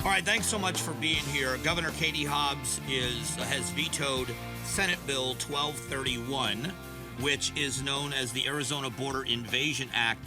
All right, thanks so much for being here. Governor Katie Hobbs has vetoed Senate Bill 1231, which is known as the Arizona Border Invasion Act,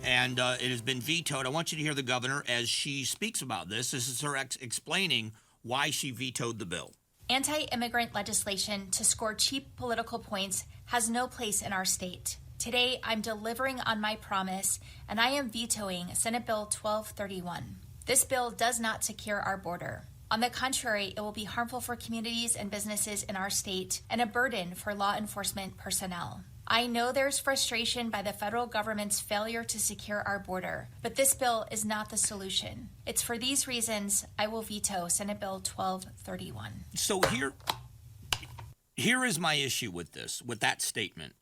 and it has been vetoed. I want you to hear the governor as she speaks about this. This is her explaining why she vetoed the bill. Anti-immigrant legislation to score cheap political points has no place in our state. Today, I'm delivering on my promise, and I am vetoing Senate Bill 1231. This bill does not secure our border. On the contrary, it will be harmful for communities and businesses in our state and a burden for law enforcement personnel. I know there's frustration by the federal government's failure to secure our border, but this bill is not the solution. It's for these reasons I will veto Senate Bill 1231. So here is my issue with that statement.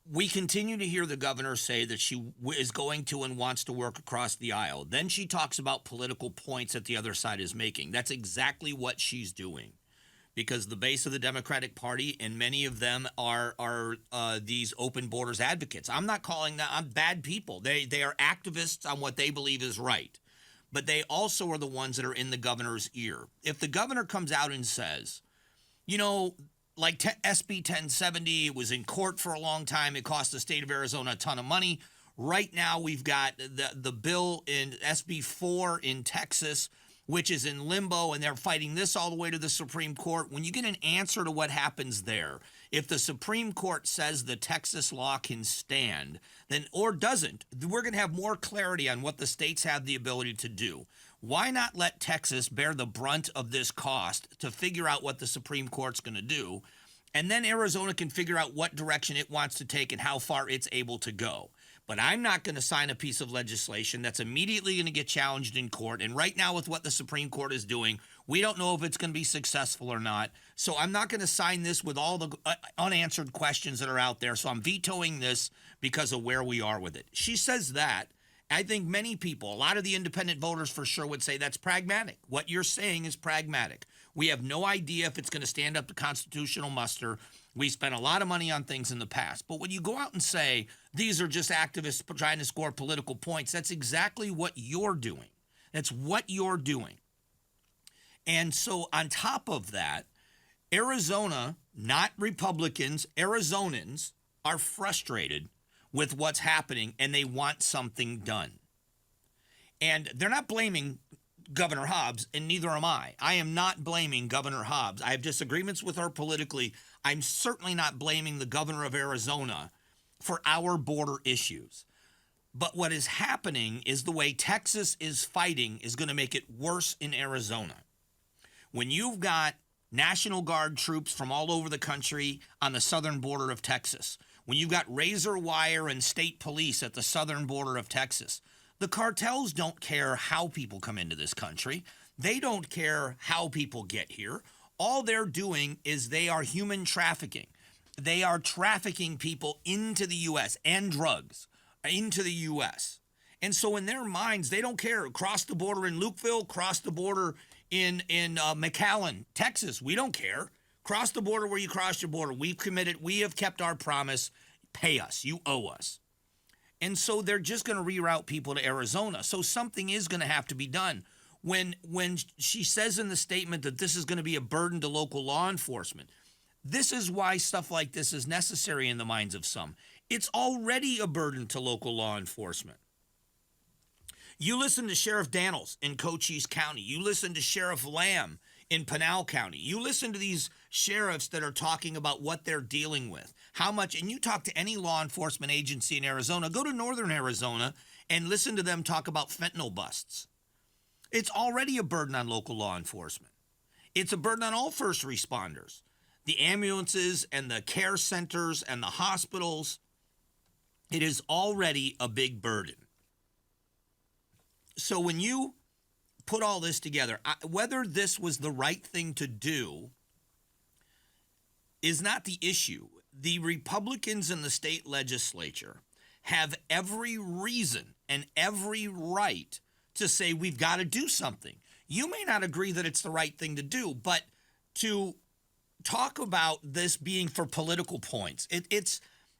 We continue to hear the governor say that she is going to and wants to work across the aisle. Then she talks about political points that the other side is making. That's exactly what she's doing, because the base of the Democratic Party, and many of them are these open borders advocates. I'm not calling them bad people. They are activists on what they believe is right. But they also are the ones that are in the governor's ear. If the governor comes out and says, like SB 1070, it was in court for a long time. It cost the state of Arizona a ton of money. Right now, we've got the bill in SB 4 in Texas, which is in limbo, and they're fighting this all the way to the Supreme Court. When you get an answer to what happens there, if the Supreme Court says the Texas law can stand, then or doesn't, we're going to have more clarity on what the states have the ability to do. Why not let Texas bear the brunt of this cost to figure out what the Supreme Court's going to do, and then Arizona can figure out what direction it wants to take and how far it's able to go. But I'm not going to sign a piece of legislation that's immediately going to get challenged in court. And right now, with what the Supreme Court is doing, we don't know if it's going to be successful or not. So I'm not going to sign this with all the unanswered questions that are out there. So I'm vetoing this because of where we are with it. She says that. I think many people, a lot of the independent voters for sure would say that's pragmatic. What you're saying is pragmatic. We have no idea if it's going to stand up to constitutional muster. We spent a lot of money on things in the past. But when you go out and say these are just activists trying to score political points, that's exactly what you're doing. That's what you're doing. And so on top of that, Arizona, not Republicans, Arizonans are frustrated with what's happening, and they want something done. And they're not blaming Governor Hobbs, and neither am I. I am not blaming Governor Hobbs. I have disagreements with her politically. I'm certainly not blaming the governor of Arizona for our border issues. But what is happening is the way Texas is fighting is going to make it worse in Arizona. When you've got National Guard troops from all over the country on the southern border of Texas, when you've got razor wire and state police at the southern border of Texas, the cartels don't care how people come into this country. They don't care how people get here. All they're doing is they are human trafficking. They are trafficking people into the U.S. and drugs into the U.S. And so in their minds, they don't care. Cross the border in Lukeville, cross the border in McAllen, Texas. We don't care. Cross the border where you crossed your border. We've committed. We have kept our promise. Pay us. You owe us. And so they're just going to reroute people to Arizona. So something is going to have to be done. When she says in the statement that this is going to be a burden to local law enforcement, this is why stuff like this is necessary in the minds of some. It's already a burden to local law enforcement. You listen to Sheriff Daniels in Cochise County. You listen to Sheriff Lamb in Pinal County. You listen to these sheriffs that are talking about what they're dealing with, how much, and you talk to any law enforcement agency in Arizona, go to northern Arizona and listen to them talk about fentanyl busts. It's already a burden on local law enforcement. It's a burden on all first responders, the ambulances and the care centers and the hospitals. It is already a big burden. So when you put all this together, whether this was the right thing to do is not the issue. The Republicans in the state legislature have every reason and every right to say we've got to do something. You may not agree that it's the right thing to do, but to talk about this being for political points, it's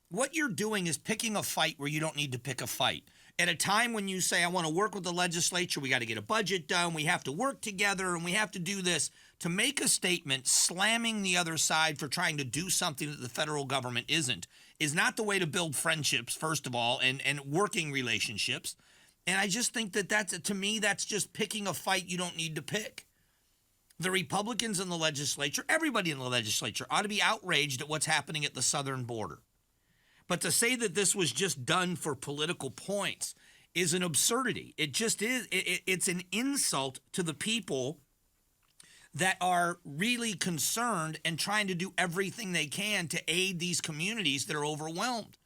what you're doing is picking a fight where you don't need to pick a fight. At a time when you say, I want to work with the legislature, we got to get a budget done, we have to work together, and we have to do this, to make a statement slamming the other side for trying to do something that the federal government isn't, is not the way to build friendships, first of all, and working relationships. And I just think that to me, that's just picking a fight you don't need to pick. The Republicans in the legislature, everybody in the legislature, ought to be outraged at what's happening at the southern border. But to say that this was just done for political points is an absurdity. It just is. It's an insult to the people that are really concerned and trying to do everything they can to aid these communities that are overwhelmed.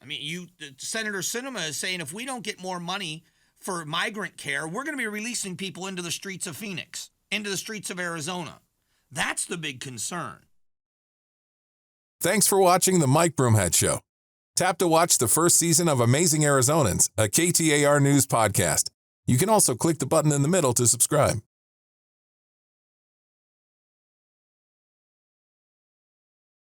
I mean, Senator Sinema is saying if we don't get more money for migrant care, we're going to be releasing people into the streets of Phoenix, into the streets of Arizona. That's the big concern. Thanks for watching The Mike Broomhead Show. Tap to watch the first season of Amazing Arizonans, a KTAR News podcast. You can also click the button in the middle to subscribe.